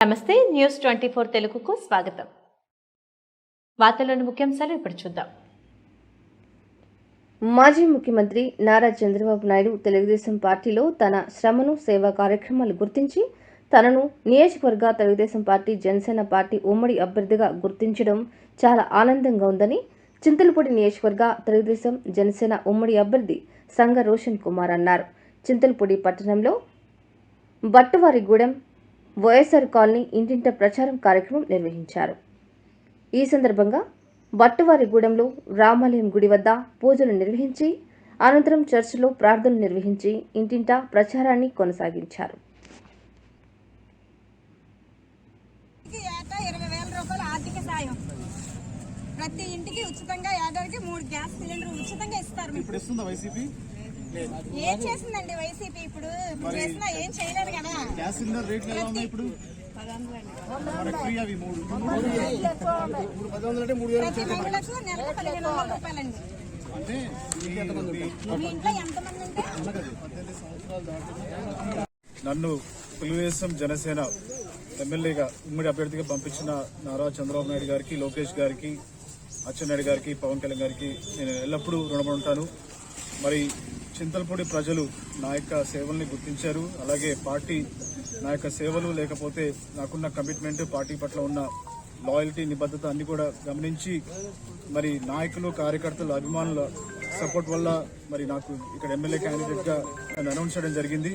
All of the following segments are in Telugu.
నమస్తే న్యూస్ 24 తెలుగుకు స్వాగతం. వార్తల్లోని ముఖ్యాంశాలు ఇప్పుడు చూద్దాం. మాజీ ముఖ్యమంత్రి నారా చంద్రబాబు నాయుడు తెలుగుదేశం పార్టీలో తన శ్రమను సేవా కార్యక్రమాలు గుర్తించి తనను నియోజకవర్గ తెలుగుదేశం పార్టీ జనసేన పార్టీ ఉమ్మడి అభ్యర్థిగా గుర్తించడం చాలా ఆనందంగా ఉందని చింతలపూడి నియోజకవర్గ తెలుగుదేశం జనసేన ఉమ్మడి అభ్యర్థి సంగ రోషన్ కుమార్ అన్నారు. చింతలపూడి పట్టణంలో బట్టువారిగూడెం వైఎస్ఆర్ కాలనీ ఇంటింట ప్రచారం కార్యక్రమం నిర్వహించారు. ఈ సందర్భంగా బట్టువారిగూడెంలో రామాలయం గుడి వద్ద పూజలు నిర్వహించి అనంతరం చర్చిలో ప్రార్థనలు నిర్వహించి ఇంటింటా ప్రచారాన్ని కొనసాగించారు. ప్రతి ఇంటికి ఉచితంగా ఏడాదికి 3 గ్యాస్ సిలిండర్ ఉచితంగా ఇస్తారు. ఇప్పుడు ఇస్తుందా వైసీపీ? ఏం చేసిందండి వైసీపీ? ఇప్పుడు చేసినా ఏం చేయలేదు కదా. గ్యాస్ సిలిండర్ రేట్లు ఎలా ఉన్నాయి ఇప్పుడు? ప్రతి మహిళకు నెలకు 1500 రూపాయలండి. అంటే మీ ఇంట్లో ఎంతమంది అంటే నన్ను తెలుగుదేశం జనసేన ఎమ్మెల్యేగా ఉమ్మడి అభ్యర్థిగా పంపించిన నారా చంద్రబాబు నాయుడు గారికి, లోకేష్ గారికి, అచ్చెన్నాయుడు గారికి, పవన్ కళ్యాణ్ గారికి నేను ఎల్లప్పుడూ రుణపడి ఉంటాను. మరి చింతలపూడి ప్రజలు నా యొక్క సేవల్ని గుర్తించారు. అలాగే పార్టీ నా యొక్క సేవలు లేకపోతే నాకున్న కమిట్మెంట్, పార్టీ పట్ల ఉన్న లాయల్టీ, నిబద్ధత అన్ని కూడా గమనించి మరి నాయకులు, కార్యకర్తలు, అభిమానుల సపోర్ట్ వల్ల మరి నాకు ఇక్కడ ఎమ్మెల్యే క్యాండిడేట్గా నన్ను అనౌన్స్ చేయడం జరిగింది.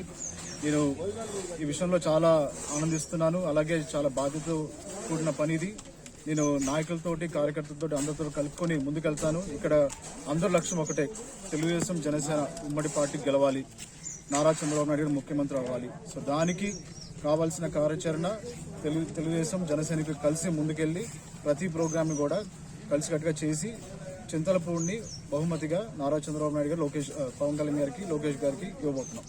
నేను ఈ విషయంలో చాలా ఆనందిస్తున్నాను. అలాగే చాలా బాధ్యతతో కూడిన పని ఇది. నేను నాయకులతోటి, కార్యకర్తలతోటి అందరితో కలుపుకొని ముందుకెళ్తాను. ఇక్కడ అందరి లక్ష్యం ఒకటే, తెలుగుదేశం జనసేన ఉమ్మడి పార్టీ గెలవాలి, నారా చంద్రబాబు నాయుడు గారు ముఖ్యమంత్రి అవ్వాలి. సో దానికి కావాల్సిన కార్యాచరణ తెలుగుదేశం జనసేనకు కలిసి ముందుకెళ్లి ప్రతి ప్రోగ్రామ్ని కూడా కలిసికట్టుగా చేసి చింతలపూడిని బహుమతిగా నారా చంద్రబాబు నాయుడు గారు, పవన్ కళ్యాణ్ గారికి, లోకేష్ గారికి ఇవ్వబోతున్నాం.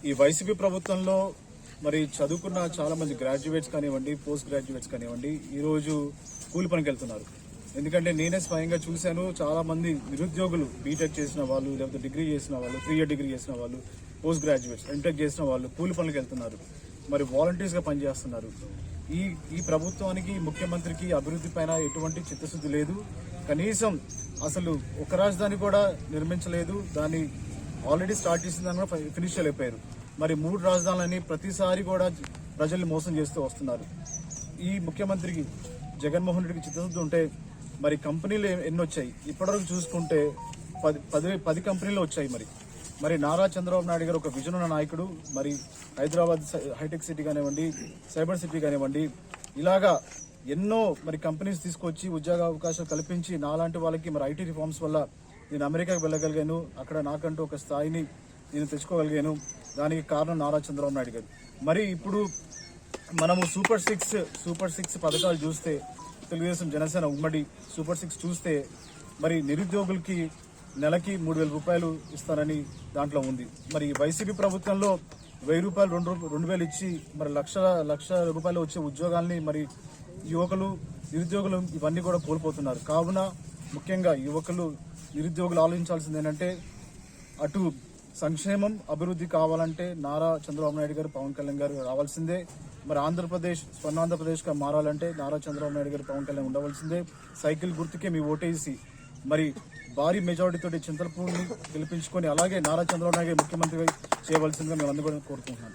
ఈ వైసీపీ ప్రభుత్వంలో మరి చదువుకున్న చాలా మంది గ్రాడ్యుయేట్స్ కానివ్వండి, పోస్ట్ గ్రాడ్యుయేట్స్ కానివ్వండి, ఈరోజు కూలి పనికి వెళ్తున్నారు. ఎందుకంటే నేనే స్వయంగా చూశాను, చాలా మంది నిరుద్యోగులు బీటెక్ చేసిన వాళ్ళు, లేకపోతే డిగ్రీ చేసిన వాళ్ళు, 3 ఇయర్ డిగ్రీ చేసిన వాళ్ళు, పోస్ట్ గ్రాడ్యుయేట్స్, ఎంటెక్ చేసిన వాళ్ళు కూలి పనులకు వెళ్తున్నారు. మరి వాలంటీర్స్గా పనిచేస్తున్నారు. ఈ ప్రభుత్వానికి, ముఖ్యమంత్రికి అభివృద్ధి పైన ఎటువంటి చిత్తశుద్ధి లేదు. కనీసం అసలు ఒక రాజధాని కూడా నిర్మించలేదు. దాన్ని ఆల్రెడీ స్టార్ట్ చేసిన దాన్ని కూడా ఫినిష్ చేయలేకపోయారు. మరి 3 రాజధానులని ప్రతిసారి కూడా ప్రజల్ని మోసం చేస్తూ వస్తున్నారు. ఈ ముఖ్యమంత్రికి, జగన్మోహన్ రెడ్డికి చిత్తశుద్ధి ఉంటే మరి కంపెనీలు ఎన్ని వచ్చాయి? ఇప్పటివరకు చూసుకుంటే 10 కంపెనీలు వచ్చాయి. మరి నారా చంద్రబాబు నాయుడు గారు ఒక విజన్ ఉన్న నాయకుడు. మరి హైదరాబాద్ హైటెక్ సిటీ కానివ్వండి, సైబర్ సిటీ కానివ్వండి, ఇలాగా ఎన్నో మరి కంపెనీస్ తీసుకొచ్చి ఉద్యోగ అవకాశాలు కల్పించి నాలాంటి వాళ్ళకి మరి ఐటీ రిఫార్మ్స్ వల్ల నేను అమెరికాకి వెళ్ళగలిగాను. అక్కడ నాకంటూ ఒక స్థాయిని నేను తెచ్చుకోగలిగాను. దానికి కారణం నారా చంద్రబాబు నాయుడు గారు. మరి ఇప్పుడు మనము సూపర్ సిక్స్ పథకాలు చూస్తే, తెలుగుదేశం జనసేన ఉమ్మడి సూపర్ 6 చూస్తే మరి నిరుద్యోగులకి నెలకి 3,000 రూపాయలు ఇస్తారని దాంట్లో ఉంది. మరి వైసీపీ ప్రభుత్వంలో 1,000 రూపాయలు 2,000 ఇచ్చి మరి లక్ష రూపాయలు వచ్చే ఉద్యోగాల్ని మరి యువకులు, నిరుద్యోగులు ఇవన్నీ కూడా కోల్పోతున్నారు. కావున ముఖ్యంగా యువకులు, నిరుద్యోగులు ఆలోచించాల్సింది ఏంటంటే, అటు సంక్షేమం, అభివృద్ధి కావాలంటే నారా చంద్రబాబు నాయుడు గారు, పవన్ కళ్యాణ్ గారు రావాల్సిందే. మరి ఆంధ్రప్రదేశ్ స్వర్ణాంధ్రప్రదేశ్గా మారాలంటే నారా చంద్రబాబు నాయుడు గారు, పవన్ కళ్యాణ్ ఉండవలసిందే. సైకిల్ గుర్తుకే మీ ఓటేసి మరి భారీ మెజారిటీతో చింతలపూడిని గెలిపించుకొని అలాగే నారా చంద్రబాబు నాయుడు గారు ముఖ్యమంత్రిగా చేయవలసిందిగా మేము అందరూ కూడా కోరుకుంటున్నాం.